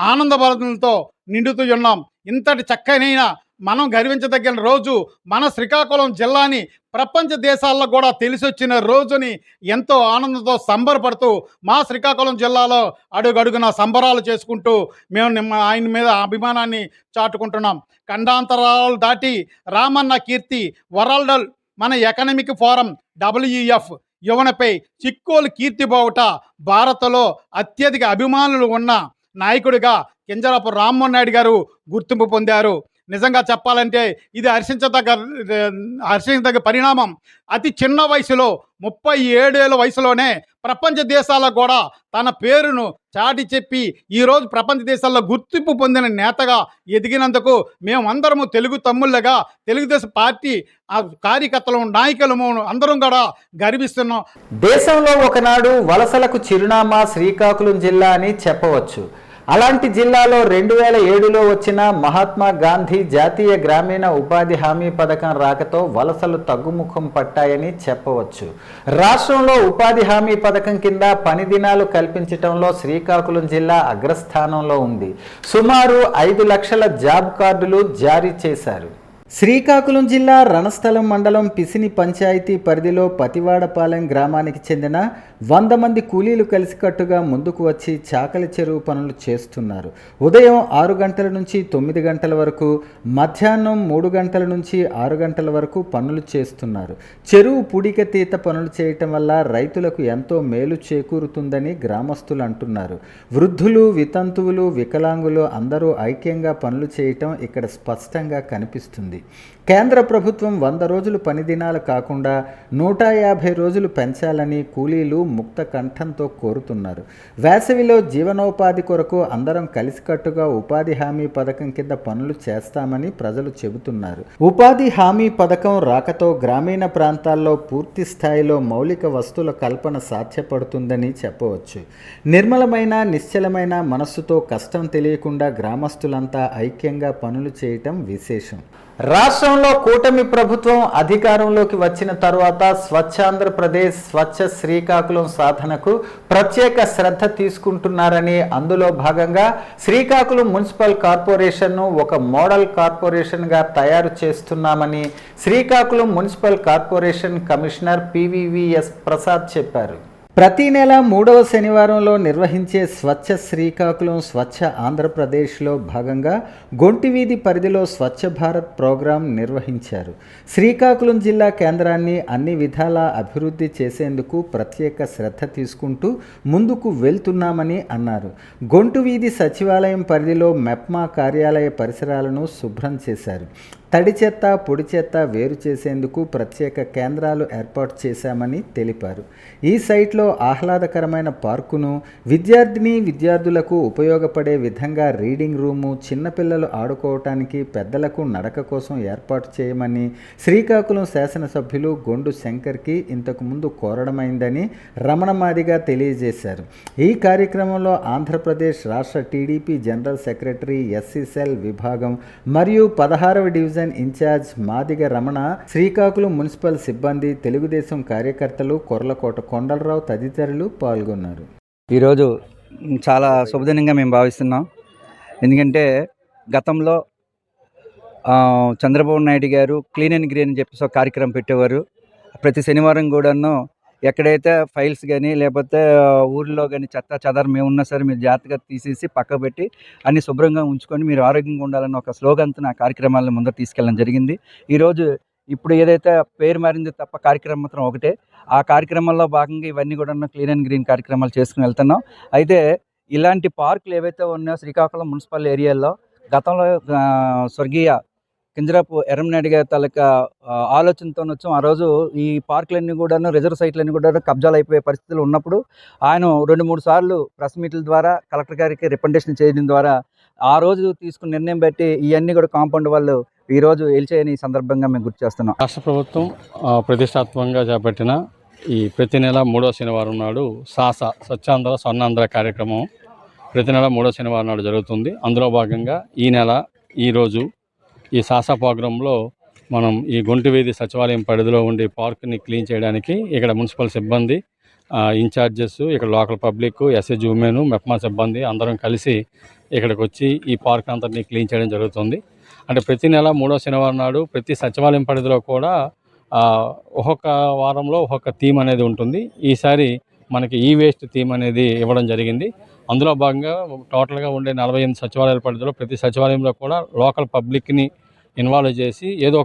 ఆనందభరితులతో నిండుతూ ఉన్నాం. ఇంతటి చక్కనైన మనం గర్వించదగిన రోజు మన శ్రీకాకుళం జిల్లాని ప్రపంచ దేశాల్లో కూడా తెలిసొచ్చిన రోజుని ఎంతో ఆనందంతో సంబరపడుతూ మా శ్రీకాకుళం జిల్లాలో అడుగడుగున సంబరాలు చేసుకుంటూ మేము ఆయన మీద అభిమానాన్ని చాటుకుంటున్నాం. ఖండాంతరాలు దాటి రామన్న కీర్తి వరల్డ్ మన ఎకనామిక్ ఫోరం WEF యువనపై చిక్కోలు కీర్తి బావుట భారత్లో అత్యధిక అభిమానులు ఉన్న నాయకుడిగా కింజరాపు రామ్మోహన్ నాయుడు గారు గుర్తింపు పొందారు. నిజంగా చెప్పాలంటే ఇది హర్షించదగ్గ పరిణామం. అతి చిన్న వయసులో 37 ఏళ్ళ వయసులోనే ప్రపంచ దేశాలకు కూడా తన పేరును చాటి చెప్పి ఈరోజు ప్రపంచ దేశాల్లో గుర్తింపు పొందిన నేతగా ఎదిగినందుకు మేమందరము తెలుగు తమ్ముళ్ళగా తెలుగుదేశం పార్టీ కార్యకర్తలు నాయకులము అందరం కూడా గర్విస్తున్నాం. దేశంలో ఒకనాడు వలసలకు చిరునామా శ్రీకాకుళం జిల్లా అని చెప్పవచ్చు. అలాంటి జిల్లాలో 2007లో వచ్చిన మహాత్మా గాంధీ జాతీయ గ్రామీణ ఉపాధి హామీ పథకం రాకతో వలసలు తగ్గుముఖం పట్టాయని చెప్పవచ్చు. రాష్ట్రంలో ఉపాధి హామీ పథకం కింద పని దినాలు కల్పించడంలో శ్రీకాకుళం జిల్లా అగ్రస్థానంలో ఉంది. సుమారు 5 లక్షల జాబ్ కార్డులు జారీ చేశారు. శ్రీకాకుళం జిల్లా రణస్థలం మండలం పిసిని పంచాయతీ పరిధిలో పతివాడపాలెం గ్రామానికి చెందిన 100 మంది కూలీలు కలిసికట్టుగా ముందుకు వచ్చి చాకలి చెరువు పనులు చేస్తున్నారు. ఉదయం 6 గంటల నుంచి 9 గంటల వరకు, మధ్యాహ్నం 3 గంటల నుంచి 6 గంటల వరకు పనులు చేస్తున్నారు. చెరువు పూడికతీత పనులు చేయటం వల్ల రైతులకు ఎంతో మేలు చేకూరుతుందని గ్రామస్తులు అంటున్నారు. వృద్ధులు, వితంతువులు, వికలాంగులు అందరూ ఐక్యంగా పనులు చేయటం ఇక్కడ స్పష్టంగా కనిపిస్తుంది. కేంద్ర ప్రభుత్వం 100 రోజులు పని దినాలు కాకుండా 150 రోజులు పెంచాలని కూలీలు ముక్త కంఠంతో కోరుతున్నారు. వేసవిలో జీవనోపాధి కొరకు అందరం కలిసికట్టుగా ఉపాధి హామీ పథకం కింద పనులు చేస్తామని ప్రజలు చెబుతున్నారు. ఉపాధి హామీ పథకం రాకతో గ్రామీణ ప్రాంతాల్లో పూర్తి స్థాయిలో మౌలిక వస్తువుల కల్పన సాధ్యపడుతుందని చెప్పవచ్చు. నిర్మలమైన నిశ్చలమైన మనస్సుతో కష్టం తెలియకుండా గ్రామస్తులంతా ఐక్యంగా పనులు చేయటం విశేషం. రాష్ట్రంలో కూటమి ప్రభుత్వం అధికారంలోకి వచ్చిన తరువాత స్వచ్ఛాంధ్రప్రదేశ్, స్వచ్ఛ శ్రీకాకుళం సాధనకు ప్రత్యేక శ్రద్ధ తీసుకుంటున్నారని, అందులో భాగంగా శ్రీకాకుళం మున్సిపల్ కార్పొరేషన్ను ఒక మోడల్ కార్పొరేషన్గా తయారు చేస్తున్నామని Srikakulam municipal corporation commissioner PVVS Prasad చెప్పారు. ప్రతి నెల 3వ శనివారంలో నిర్వహించే స్వచ్ఛ శ్రీకాకుళం, స్వచ్ఛ ఆంధ్రప్రదేశ్లో భాగంగా గొంటివీధి పరిధిలో స్వచ్ఛ భారత్ ప్రోగ్రాం నిర్వహించారు. శ్రీకాకుళం జిల్లా కేంద్రాన్ని అన్ని విధాలా అభివృద్ధి చేసేందుకు ప్రత్యేక శ్రద్ధ తీసుకుంటూ ముందుకు వెళ్తున్నామని అన్నారు. గొంటువీధి సచివాలయం పరిధిలో మెప్మా కార్యాలయ పరిసరాలను శుభ్రం చేశారు. తడి చెత్త పొడి చెత్త వేరు చేసేందుకు ప్రత్యేక కేంద్రాలు ఏర్పాటు చేశామని తెలిపారు. ఈ సైట్లో ఆహ్లాదకరమైన పార్కును, విద్యార్థులకు ఉపయోగపడే విధంగా రీడింగ్ రూము, చిన్నపిల్లలు ఆడుకోవటానికి, పెద్దలకు నడక కోసం ఏర్పాటు చేయమని శ్రీకాకుళం శాసనసభ్యులు గొండు శంకర్కి ఇంతకుముందు కోరడమైందని రమణమాదిగా తెలియజేశారు. ఈ కార్యక్రమంలో ఆంధ్రప్రదేశ్ రాష్ట్ర TDP general secretary, SC cell విభాగం మరియు 16వ division incharge Madiga Ramana, Srikakulam municipal సిబ్బంది, తెలుగుదేశం కార్యకర్తలు, కొర్లకోట కొండలరావు తదితరులు పాల్గొన్నారు. ఈరోజు చాలా శుభదినంగా మేము భావిస్తున్నాం. ఎందుకంటే గతంలో చంద్రబాబు నాయుడు గారు క్లీన్ అండ్ గ్రీన్ అని చెప్పేసి ఒక కార్యక్రమం పెట్టేవారు. ప్రతి శనివారం కూడాను ఎక్కడైతే ఫైల్స్ కానీ లేకపోతే ఊర్లో కానీ చెత్త చెదారం ఏమున్నా సరే మీరు జాగ్రత్తగా తీసేసి పక్క పెట్టి అన్ని శుభ్రంగా ఉంచుకొని మీరు ఆరోగ్యంగా ఉండాలని ఒక స్లోగన్తో ఆ కార్యక్రమాలను ముందర తీసుకెళ్ళడం జరిగింది. ఈరోజు ఇప్పుడు ఏదైతే పేరు మారింది తప్ప కార్యక్రమం మాత్రం ఒకటే. ఆ కార్యక్రమంలో భాగంగా ఇవన్నీ కూడా క్లీన్ అండ్ గ్రీన్ కార్యక్రమాలు చేసుకుని వెళ్తున్నాం. అయితే ఇలాంటి పార్కులు ఏవైతే ఉన్నాయో శ్రీకాకుళం మున్సిపల్ ఏరియాల్లో గతంలో స్వర్గీయ కింజరాపు ఎర్రంనాయుడు గారి తాలూకా ఆలోచనతో వచ్చాం. ఆ రోజు ఈ పార్కులన్నీ కూడా రిజర్వ్ సైట్లన్నీ కూడా కబ్జాలు అయిపోయే పరిస్థితులు ఉన్నప్పుడు ఆయన 2-3 సార్లు ప్రెస్ మీట్ల ద్వారా కలెక్టర్ గారికి రికమెండేషన్ చేయడం ద్వారా ఆ రోజు తీసుకున్న నిర్ణయం బట్టి ఇవన్నీ కూడా కాంపౌండ్ వాళ్ళు ఈరోజు వెళ్ళిచేయని ఈ సందర్భంగా మేము గుర్తు చేస్తున్నాం. రాష్ట్ర ప్రభుత్వం ప్రతిష్టాత్మకంగా చేపట్టిన ఈ ప్రతి నెల 3వ శనివారం నాడు స్వచ్ఛాంధ్ర స్వర్ణాంధ్ర కార్యక్రమం ప్రతి నెల 3వ శనివారం నాడు జరుగుతుంది. అందులో భాగంగా ఈరోజు ఈ సాసా ప్రోగ్రాంలో మనం ఈ గుంటివీధి సచివాలయం పరిధిలో ఉండే పార్క్ని క్లీన్ చేయడానికి ఇక్కడ మున్సిపల్ సిబ్బంది, ఇన్ఛార్జెస్, ఇక్కడ local public, SS women, MEPMA సిబ్బంది అందరం కలిసి ఇక్కడికి వచ్చి ఈ పార్క్ అంతటిని క్లీన్ చేయడం జరుగుతుంది. అంటే ప్రతి నెల 3వ శనివారం నాడు ప్రతి సచివాలయం పరిధిలో కూడా ఒక్కొక్క వారంలో ఒక్కొక్క థీమ్ అనేది ఉంటుంది. ఈసారి మనకి ఈ వేస్ట్ థీమ్ అనేది ఇవ్వడం జరిగింది. అందులో భాగంగా టోటల్గా ఉండే 48 సచివాలయాల పరిధిలో ప్రతి సచివాలయంలో కూడా లోకల్ పబ్లిక్ని ఇన్వాల్వ్ చేసి ఏదో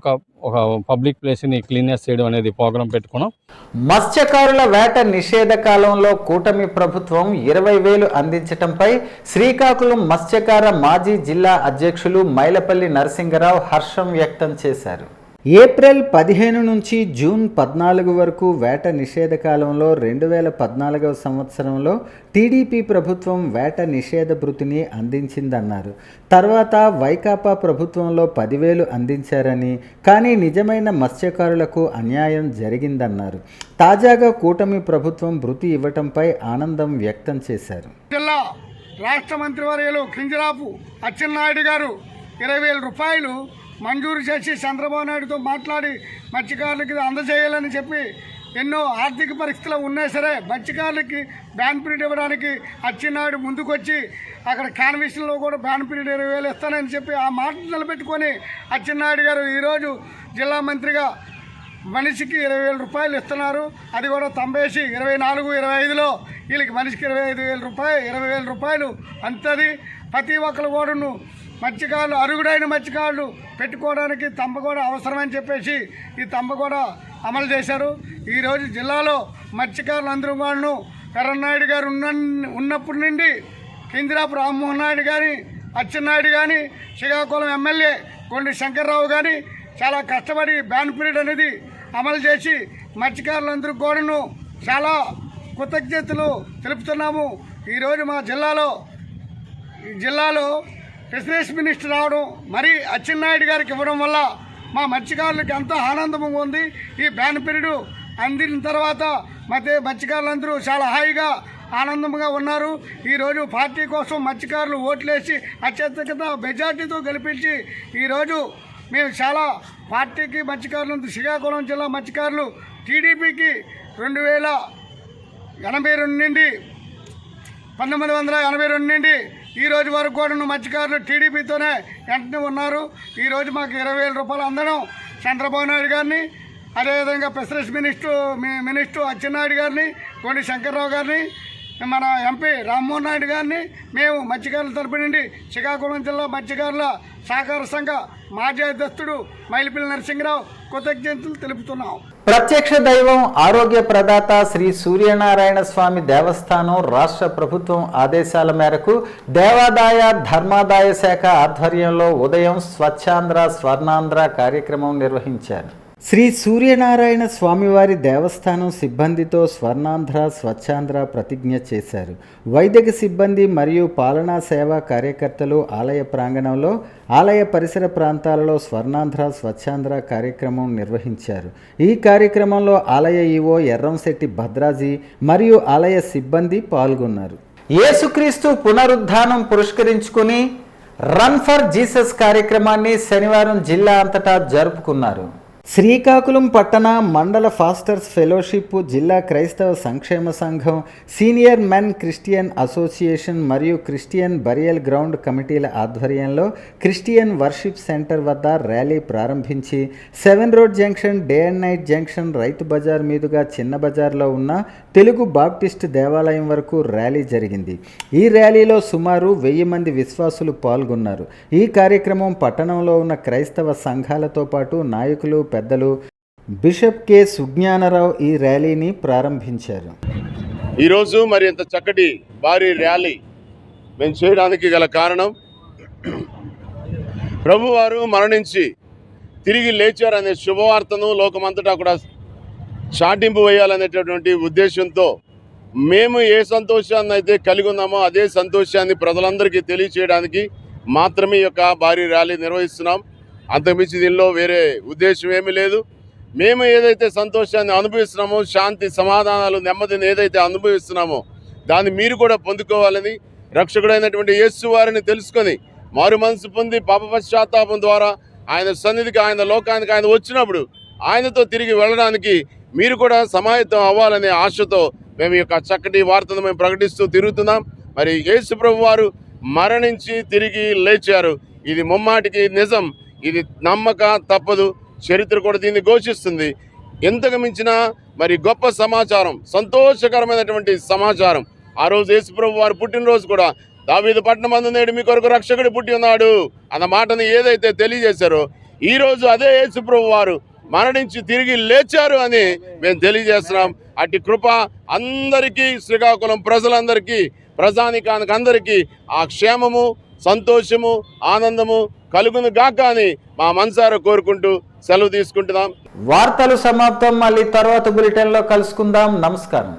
ఒక పబ్లిక్ ప్లేస్ని క్లీన్నెస్ చేయడం అనేది ప్రోగ్రాం పెట్టుకున్నాం. మత్స్యకారుల వేట నిషేధ కాలంలో కూటమి ప్రభుత్వం 20,000 అందించడంపై శ్రీకాకుళం మత్స్యకార మాజీ జిల్లా అధ్యక్షులు మైలపల్లి నరసింగరావు హర్షం వ్యక్తం చేశారు. ఏప్రిల్ 15 నుంచి జూన్ 14 వరకు వేట నిషేధ కాలంలో 2014వ సంవత్సరంలో టీడీపీ ప్రభుత్వం వేట నిషేధ భృతిని అందించిందన్నారు. తర్వాత వైకాపా ప్రభుత్వంలో 10,000 అందించారని, కానీ నిజమైన మత్స్యకారులకు అన్యాయం జరిగిందన్నారు. తాజాగా కూటమి ప్రభుత్వం భృతి ఇవ్వటంపై ఆనందం వ్యక్తం చేశారు. జిల్లా రాష్ట్ర మంత్రివర్యులు కింజరాపు అచ్చెన్నాయుడు గారు 20,000 రూపాయలు మంజూరు చేసి చంద్రబాబు నాయుడుతో మాట్లాడి మత్స్యకారులకి అందజేయాలని చెప్పి ఎన్నో ఆర్థిక పరిస్థితులు ఉన్నా సరే మత్స్యకారులకి బ్యాన్ పీరియడ్ ఇవ్వడానికి అచ్చెన్నాయుడు ముందుకొచ్చి అక్కడ కాన్వెన్షన్లో కూడా బ్యాన్ పీరియడ్ 20,000 ఇస్తానని చెప్పి ఆ మాట నిలబెట్టుకొని అచ్చెన్నాయుడు గారు ఈరోజు జిల్లా మంత్రిగా మనిషికి 20,000 రూపాయలు ఇస్తున్నారు. అది కూడా తంబేసి 24-25లో వీళ్ళకి మనిషికి 20,000 రూపాయలు అంతది. ప్రతి ఒక్కరు కూడాను మత్స్యకారులు, అరుగుడైన మత్స్యకారులు పెట్టుకోవడానికి తంబ కూడా అవసరమని చెప్పేసి ఈ తంబ కూడా అమలు చేశారు. ఈరోజు జిల్లాలో మత్స్యకారులు అందరూ కూడాను ఎర్రన్నాయుడు గారు ఉన్నప్పటి నుండి కింజరాపు రామ్మోహన్ నాయుడు కానీ, అచ్చెన్నాయుడు కానీ, శ్రీకాకుళం ఎమ్మెల్యే కొండి శంకర్రావు కానీ చాలా కష్టపడి బ్యాన్ పీరియడ్ అనేది అమలు చేసి మత్స్యకారులందరూ కూడాను చాలా కృతజ్ఞతలు తెలుపుతున్నాము. ఈరోజు మా జిల్లాలో ఫిషరీస్ మినిస్టర్ రావడం, మరి అచ్చెన్నాయుడు గారికి ఇవ్వడం వల్ల మా మత్స్యకారులకు ఎంతో ఆనందంగా ఉంది. ఈ బ్యాన్ పీరియడ్ అందిన తర్వాత మత్స్యకారులందరూ చాలా హాయిగా ఆనందంగా ఉన్నారు. ఈరోజు పార్టీ కోసం మత్స్యకారులు ఓట్లేసి అత్యధిక మెజార్టీతో గెలిపించి ఈరోజు మేము చాలా పార్టీకి మత్స్యకారులందరూ శ్రీకాకుళం జిల్లా మత్స్యకారులు టీడీపీకి 2082 నుండి 1982 నుండి ఈ రోజు వరకు కూడా మత్స్యకారులు టీడీపీతోనే వెంటనే ఉన్నారు. ఈరోజు మాకు 20,000 రూపాయలు అందడం చంద్రబాబు నాయుడు గారిని, అదేవిధంగా ఫిషరీస్ మినిస్టర్ అచ్చెన్నాయుడు గారిని, కొండి శంకర్రావు గారిని మన ఎంపీ రామ్మోహన్ నాయుడు గారిని మేము మత్స్యకారుల తరపు నుండి శ్రీకాకుళం జిల్లా మత్స్యకారుల సహకార సంఘ మాజీ అధ్యక్షుడు మైలిపిల్లి నరసింహరావు కృతజ్ఞతలు తెలుపుతున్నాం. ప్రత్యక్ష దైవం ఆరోగ్య ప్రదాత శ్రీ సూర్యనారాయణ స్వామి దేవస్థానం రాష్ట్ర ప్రభుత్వం ఆదేశాల మేరకు దేవాదాయ ధర్మాదాయ శాఖ ఆధ్వర్యంలో ఉదయం స్వచ్ఛాంధ్ర స్వర్ణాంధ్ర కార్యక్రమం నిర్వహించారు. శ్రీ సూర్యనారాయణ స్వామివారి దేవస్థానం సిబ్బందితో స్వర్ణాంధ్ర స్వచ్ఛాంధ్ర ప్రతిజ్ఞ చేశారు. వైదిక సిబ్బంది మరియు పాలనా సేవా కార్యకర్తలు ఆలయ ప్రాంగణంలో ఆలయ పరిసర ప్రాంతాలలో స్వర్ణాంధ్ర స్వచ్ఛాంధ్ర కార్యక్రమం నిర్వహించారు. ఈ కార్యక్రమంలో ఆలయ ఈవో ఎర్రంశెట్టి భద్రాజీ మరియు ఆలయ సిబ్బంది పాల్గొన్నారు. యేసుక్రీస్తు పునరుద్ధానం పురస్కరించుకుని రన్ ఫర్ జీసస్ కార్యక్రమాన్ని శనివారం జిల్లా అంతటా జరుపుకున్నారు. శ్రీకాకుళం పట్టణ మండల ఫాస్టర్స్ ఫెలోషిప్, జిల్లా క్రైస్తవ సంక్షేమ సంఘం, సీనియర్ మెన్ క్రిస్టియన్ అసోసియేషన్ మరియు క్రిస్టియన్ బరియల్ గ్రౌండ్ కమిటీల ఆధ్వర్యంలో క్రిస్టియన్ వర్షిప్ సెంటర్ వద్ద ర్యాలీ ప్రారంభించి 7 road junction, day and night junction, Rythu Bazar మీదుగా చిన్న బజార్లో ఉన్న తెలుగు బాప్టిస్ట్ దేవాలయం వరకు ర్యాలీ జరిగింది. ఈ ర్యాలీలో సుమారు 1000 మంది విశ్వాసులు పాల్గొన్నారు. ఈ కార్యక్రమం పట్టణంలో ఉన్న క్రైస్తవ సంఘాలతో పాటు నాయకులు, పెద్దలు, బిషప్ కె సుజ్ఞానరావు ఈ ర్యాలీని ప్రారంభించారు. ఈరోజు మరి ఇంత చక్కటి భారీ ర్యాలీ మేము చేయడానికి గల కారణం, ప్రభువారు మరణించి తిరిగి లేచారనే శుభవార్తను లోకమంతటా కూడా చాటింపు వేయాలనేటటువంటి ఉద్దేశంతో మేము ఏ సంతోషాన్ని అయితే కలిగి ఉన్నామో అదే సంతోషాన్ని ప్రజలందరికీ తెలియచేయడానికి మాత్రమే ఈ యొక్క భారీ ర్యాలీ నిర్వహిస్తున్నాం. అంతకుమించి దీనిలో వేరే ఉద్దేశం ఏమీ లేదు. మేము ఏదైతే సంతోషాన్ని అనుభవిస్తున్నామో, శాంతి సమాధానాలు నెమ్మదిని ఏదైతే అనుభవిస్తున్నామో దాన్ని మీరు కూడా పొందుకోవాలని, రక్షకుడైనటువంటి యేసు వారిని తెలుసుకొని మారు మనసు పొంది పాప పశ్చాత్తాపం ద్వారా ఆయన సన్నిధికి, ఆయన లోకానికి ఆయన వచ్చినప్పుడు ఆయనతో తిరిగి వెళ్ళడానికి మీరు కూడా సమాయత్తం అవ్వాలనే ఆశతో మేము ఈ యొక్క చక్కటి వార్తను మేము ప్రకటిస్తూ తిరుగుతున్నాం. మరి యేసు ప్రభు వారు మరణించి తిరిగి లేచారు. ఇది ముమ్మాటికి నిజం, ఇది నమ్మక తప్పదు. చరిత్ర కూడా దీన్ని ఘోషిస్తుంది. ఎంతకు మించిన మరి గొప్ప సమాచారం, సంతోషకరమైనటువంటి సమాచారం. ఆ రోజు యేసుప్రభు వారు పుట్టినరోజు కూడా దావీదు పట్టణమందు నేడు మీ కొరకు రక్షకుడు పుట్టి ఉన్నాడు అన్న మాటను ఏదైతే తెలియజేశారో, ఈరోజు అదే యేసుప్రభు వారు మరణించి తిరిగి లేచారు అని మేము తెలియజేస్తున్నాం. అట్టి కృప అందరికీ, శ్రీకాకుళం ప్రజలందరికీ, ప్రజానికానికి అందరికీ ఆ క్షేమము, సంతోషము, ఆనందము కలుగును గాక అని మా మనసారా కోరుకుంటూ సెలవు తీసుకుంటున్నాం. వార్తలు సమాప్తం. మళ్ళీ తర్వాత బులెటిన్లో కలుసుకుందాం. నమస్కారం.